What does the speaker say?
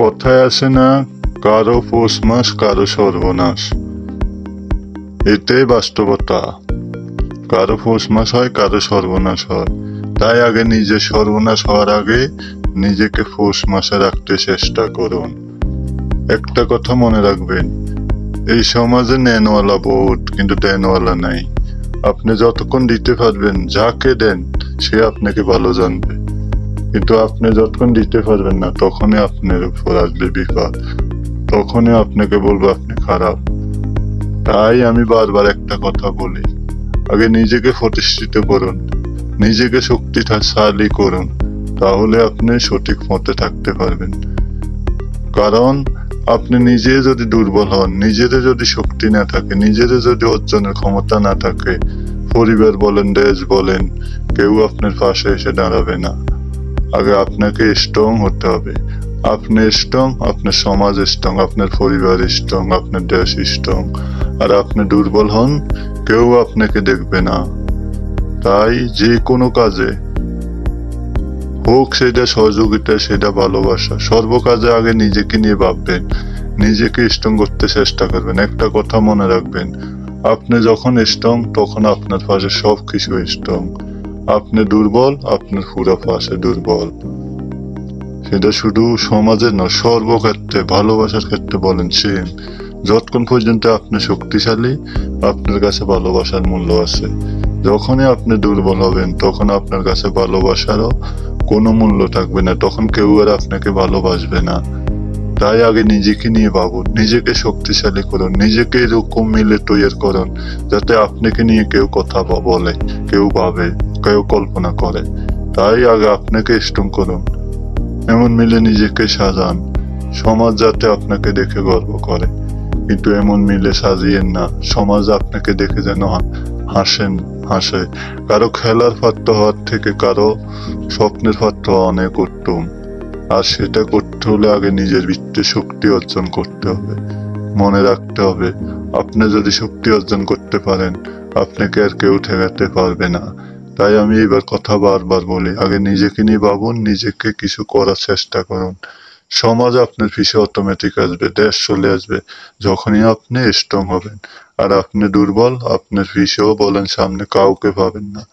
কথায় আছে না, কারো পৌষ মাস কারো সর্বনাশ। এটাই বাস্তবতা। কারো পৌষ মাস হয়, কারো সর্বনাশ হয়। তাই আগে নিজের সর্বনাশ হওয়ার আগে নিজেকে পৌষ মাসে রাখতে চেষ্টা করুন। একটা কথা মনে রাখবেন, এই সমাজে নেনওয়ালা বহুত, কিন্তু দেনওয়ালা নাই। আপনি যতক্ষণ দিতে পারবেন, যাকে দেন সে আপনাকে ভালো জানবে, কিন্তু আপনি যতক্ষণ দিতে পারবেন না, তখনই আপনার উপর আসবে বিপদ, তখনই আপনাকে বলবো আপনি খারাপ। তাই আমি বারবার একটা কথা বলি, আগে নিজেকে প্রতিষ্ঠিত করুন, নিজেকে শক্তিশালী করুন, তাহলে আপনি সঠিক পথে থাকতে পারবেন। কারণ আপনি নিজে যদি দুর্বল হন, নিজের যদি শক্তি না থাকে, নিজের যদি অর্জনের ক্ষমতা না থাকে, পরিবার বলেন, দেশ বলেন, কেউ আপনার পাশে এসে দাঁড়াবে না। আগে আপনাকে স্ট্রং হতে হবে। আপনি স্ট্রং, আপনার সমাজ স্ট্রং, আপনার পরিবার স্ট্রং, আপনার দেশ স্ট্রং। আর আপনি দুর্বল হন, কেউ আপনাকে দেখবে না। তাই যে কোনো কাজে হোক, সেটা সহযোগিতা, সেটা ভালোবাসা, সর্বকাজে আগে নিজেকে নিয়ে ভাববেন, নিজেকে স্ট্রং করতে চেষ্টা করবেন। একটা কথা মনে রাখবেন, আপনি যখন স্ট্রং, তখন আপনার পাশে সবকিছু স্ট্রং। আপনি দুর্বল, আপনার পুরো পাশে দুর্বল। সেটা শুধু সমাজের না, সর্বক্ষেত্রে, ভালোবাসার ক্ষেত্রে বলেন সেম। যতক্ষণ পর্যন্ত আপনি শক্তিশালী, আপনার কাছে ভালোবাসার মূল্য আছে। যখনই আপনি দুর্বল হবেন, তখন আপনার কাছে ভালোবাসারও কোনো মূল্য থাকবে না, তখন কেউ আর আপনাকে ভালোবাসবে না। তাই আগে নিজেকে নিয়ে ভাবুন, নিজেকে শক্তিশালী করুন, নিজেকে এরকম মিলে তৈরি করুন যাতে আপনাকে নিয়ে কেউ কথা বলে, কেউ ভাবে, কেউ কল্পনা করে। তাই আগে আপনাকে স্ট্রং করুন, এমন মিলে নিজেকে সাজান, সমাজ যাতে আপনাকে দেখে গর্ব করে। কিন্তু এমন মিলে সাজিয়েন না, সমাজ আপনাকে দেখে যেন হাসে। কারো খেলার পাত্র হওয়ার থেকে কারো স্বপ্নের পাত্র অনেক উত্তম। আর সেটা করতে হলে আগে নিজের ভিতরে শক্তি অর্জন করতে হবে। মনে রাখতে হবে, আপনি যদি শক্তি অর্জন করতে পারেন, আপনাকে আর কেউ ঠেকাতে পারবে না। তাই আমি এবার কথা বারবার বলি, আগে নিজেকে নিয়ে ভাবুন, নিজেকে কিছু করার চেষ্টা করুন। সমাজ আপনার পিছে অটোমেটিক আসবে, দেশ চলে আসবে যখনই আপনি স্ট্রং হবেন। আর আপনি দুর্বল, আপনার পিছেও বলেন সামনে কাউকে পাবেন না।